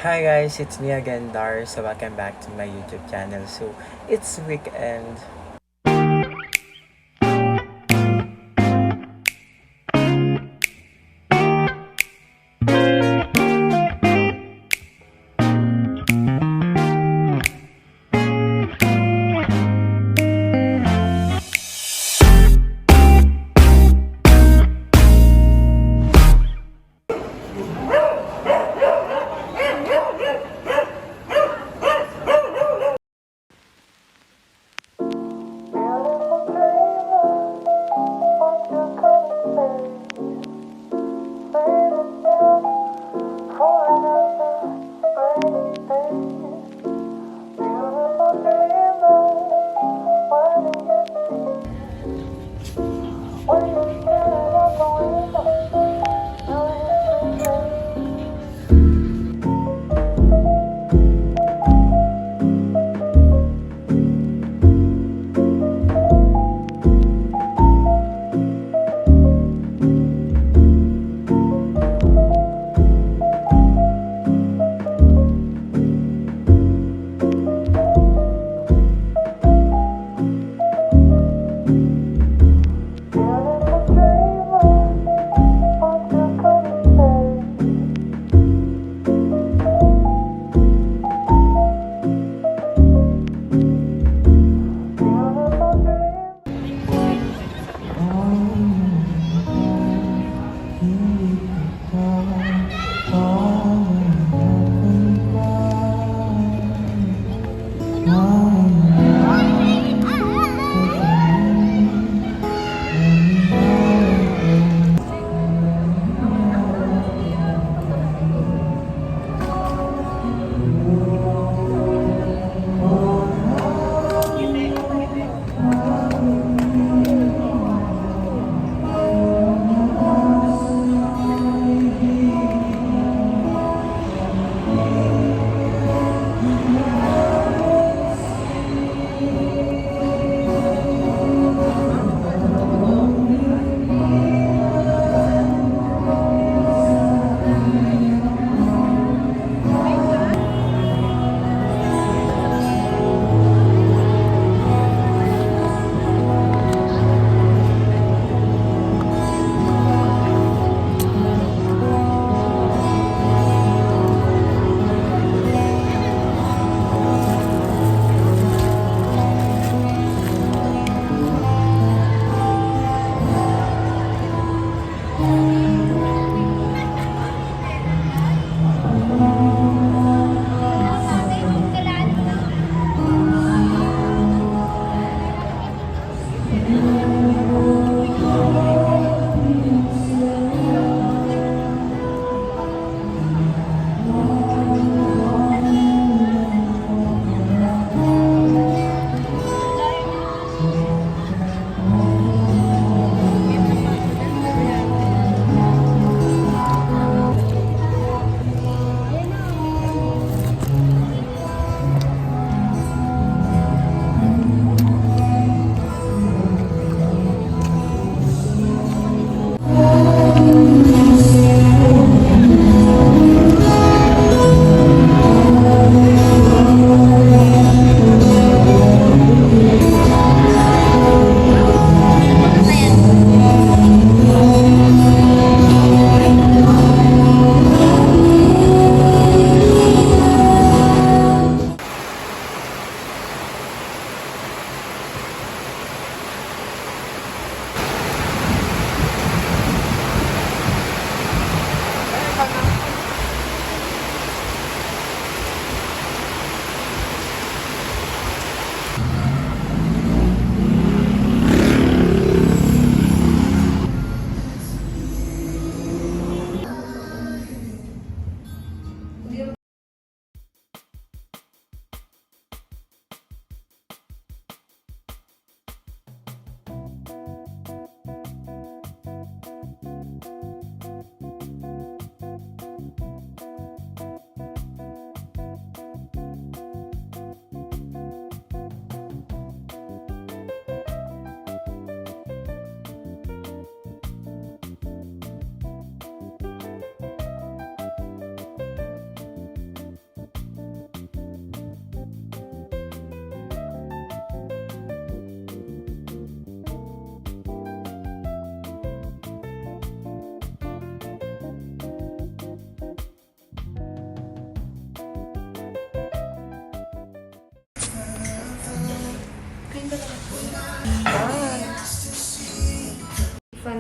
Hi guys, it's me again, Dar. So welcome back to my YouTube channel. So it's weekend.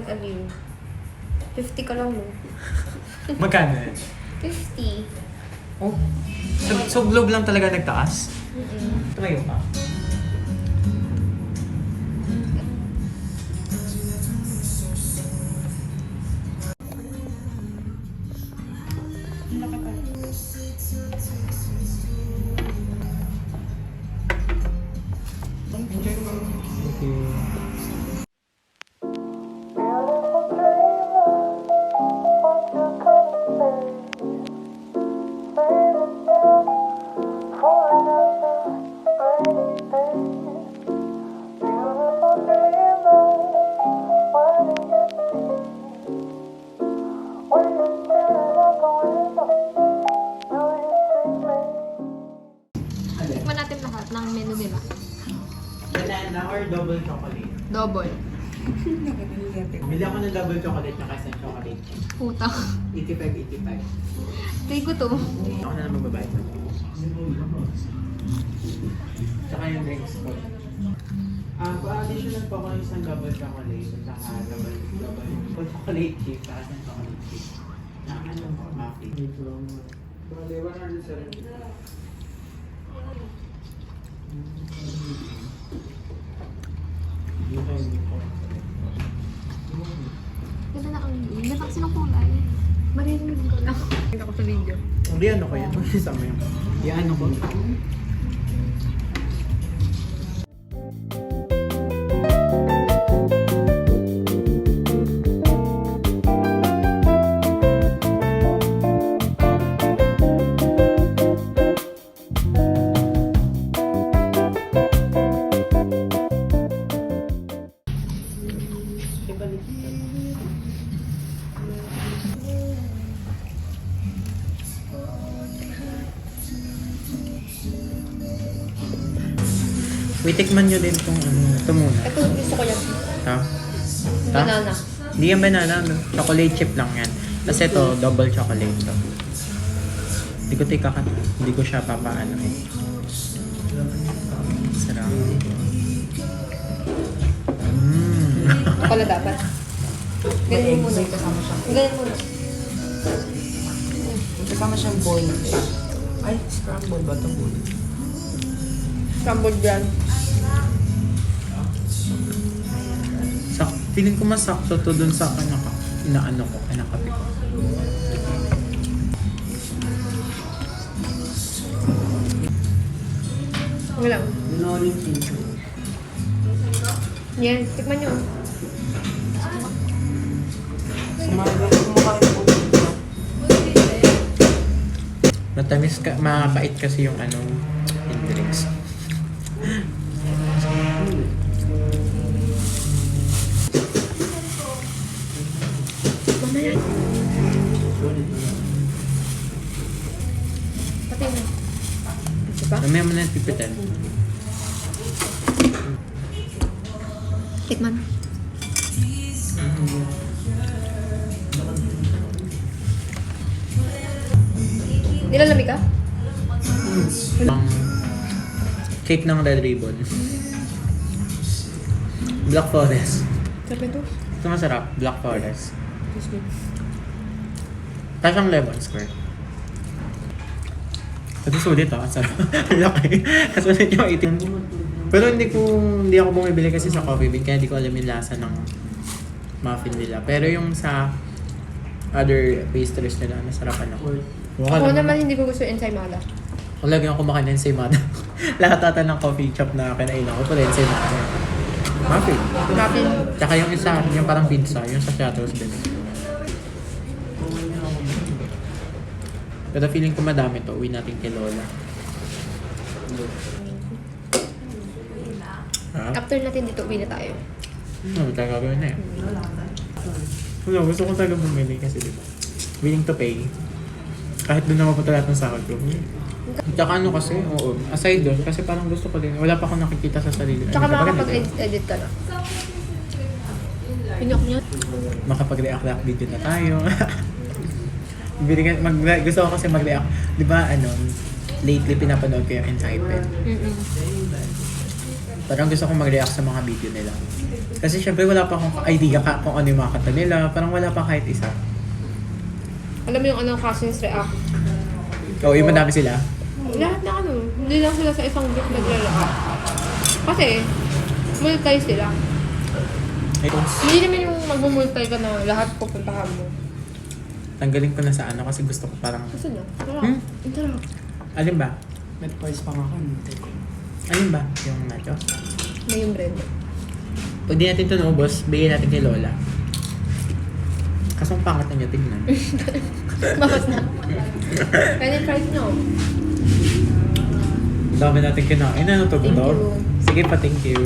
mag-aliw. 50 ka lang mo. Magkano yan? 50. Oh, so Globe lang talaga nagtaas? Try pa. Tikman natin lahat ng menu nila. Banana or double chocolate? Double. Bili ako ng double chocolate na kasi chocolate. Puta. 85. Try ko to. Ako na lang magbabayad. Tsaka yung drinks ko. Pa-additional po ako ng isang double chocolate at saka double chocolate chip at isang chocolate chip. Na ano po, muffin. Bale, 170. Ganda na ang ganda kasi ng kulay. Maririnig ko lang. Tingnan ko sa video. Hindi ano ko yan. Isama yun. Iano ko. Wait, tikman nyo din itong ano, ito muna. Ito gusto ko yan. Ta? Banana. Hindi yan banana, chocolate chip lang yan. Kasi ito, double chocolate to. Hindi ko hindi ko siya papaano eh. Sarap. Pala dapat. Ganyan mo muna. Ganyan mo muna. Kasama siyang boiled egg. Ay, scrambled ba ito? Scrambled yan. Feeling ko masakto to dun sa inaano ko, kinakape ko. Wala. Dinorin pinto. Yan, tikman nyo. Sumagal ko kumakain po dito. Matamis ka, mapait kasi yung ano, yung drinks. Mamaya. Pati na. Diba? Mamaya mo na pipitan. Tikman. Nilalamig ka? Cake ng Red Ribbon. Black Forest. Sabi ito. Ito masarap, Black Forest. It's good. Tapos ang lemon square. Ito sulit ah, ang sarap. Laki. Kasunod yung 18. Pero hindi ako bumibili kasi sa Coffee Bean, kaya hindi ko alam yung lasa ng muffin nila. Pero yung sa other pastries nila, nasarapan ako. Ako naman hindi ko gusto yung ensaymada. Kung lagi ako kumakain ng ensaymada. Lahat ata ng coffee shop na kinainan ko, pala ensaymada. Muffin. Muffin. Tsaka yung isa, yung parang pizza, yung sa Chateau's Best. Pero feeling ko madami to, uwi natin kay Lola. Ha? After natin dito, uwi na tayo. Gagawin na yan. Wala, gusto ko talaga bumili kasi diba, willing to pay. Kahit doon na mapunta lahat ng sahod ko. Tsaka ano kasi, oo, aside doon, kasi parang gusto ko din, wala pa akong nakikita sa sarili. Tsaka Ano, makakapag-edit ka na. Pinyok niya. Makapag-react video na tayo. Gusto ko kasi mag-react. Di ba, lately pinapanood ko yung Enhypen. Parang gusto kong mag-react sa mga video nila. Kasi syempre wala pa akong idea kung ano yung mga kanta nila. Parang wala pa kahit isa. Alam mo yung ano, Cousins React? Oo, yung madami sila. Lahat na ano, hindi lang sila sa isang group naglalakad. Kasi, multi sila. Ito, Hindi naman yung mag-multi ka na lahat pupuntahan mo. tanggalin ko na sa ano kasi gusto ko parang... Gusto niya? Tara. Hmm? Tara. Alin ba? May price pa nga ako. Alin ba? Yung nachos? May yung bread. Pag di natin ito naubos, bigyan natin kay Lola. Kasong pangat na niya, tignan. Bawas na. Kaya yung price nyo. Ang dami natin kinain. Ano to, Thank Budog? you. Sige pa, thank you.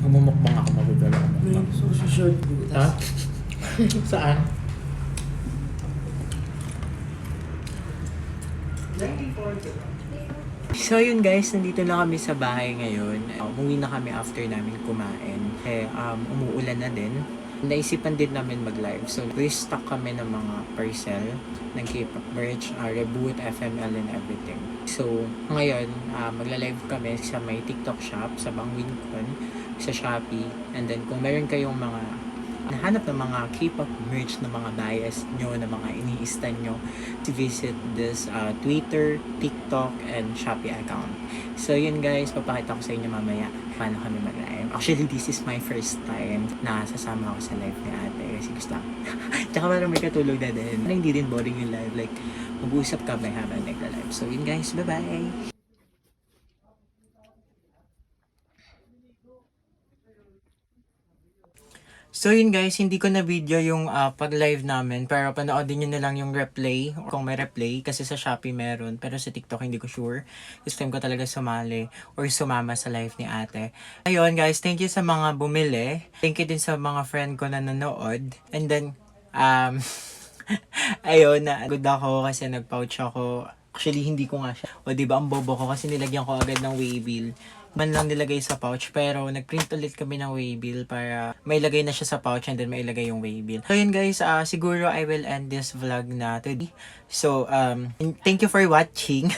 Umumukbang ako, magugala ako. May sushi short Ha? butas. Saan? So yun guys, nandito na kami sa bahay ngayon. Umuwi na kami after namin kumain. Umuulan na din. Naisipan din namin mag-live. So, restock kami ng mga parcel ng K-pop merch, Reboot, FML, and everything. So, ngayon, magla-live kami sa may TikTok shop, sa Bangwincon, sa Shopee. And then, kung meron kayong mga nahanap ng mga K-pop merch na mga bias nyo, na mga ini-stan nyo, to visit this Twitter, TikTok, and Shopee account. So yun guys, papakita ko sa inyo mamaya paano kami mag-live. Actually, this is my first time na sasama ako sa live ni ate kasi gusto ako. Tsaka parang may katulog na din. Parang hindi din boring yung live. Like, mag-uusap kami habang nagla-live. So yun guys, bye-bye! So yun guys, hindi ko na video yung pag-live namin, pero panoodin nyo na lang yung replay, or kung may replay, kasi sa Shopee meron, pero sa TikTok hindi ko sure. This time ko talaga sumali or sumama sa live ni ate. Ayun guys, thank you sa mga bumili. Thank you din sa mga friend ko na nanood. And then, ayun, na good ako kasi nag-pouch ako. Actually, hindi ko nga siya. O diba, ang bobo ko kasi nilagyan ko agad ng waybill. Man lang nilagay sa pouch, pero nagprint ulit kami ng waybill para may lagay na siya sa pouch and then may ilagay yung waybill. So yun guys, siguro I will end this vlog na today. So, thank you for watching.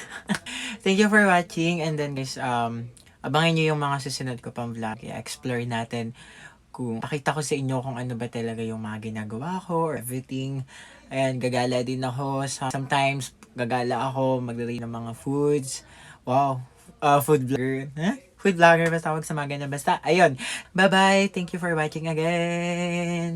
Thank you for watching, and then guys, abangan nyo yung mga susunod ko pang vlog. I-explore natin kung pakita ko sa inyo kung ano ba talaga yung mga ginagawa ko or everything. Ayan, gagala din ako. Sometimes, gagala ako, maglalagay ng mga foods. Wow, food vlogger. Huh? Food vlogger, basta wag sa mga ganyan. Basta, ayun. Bye-bye. Thank you for watching again.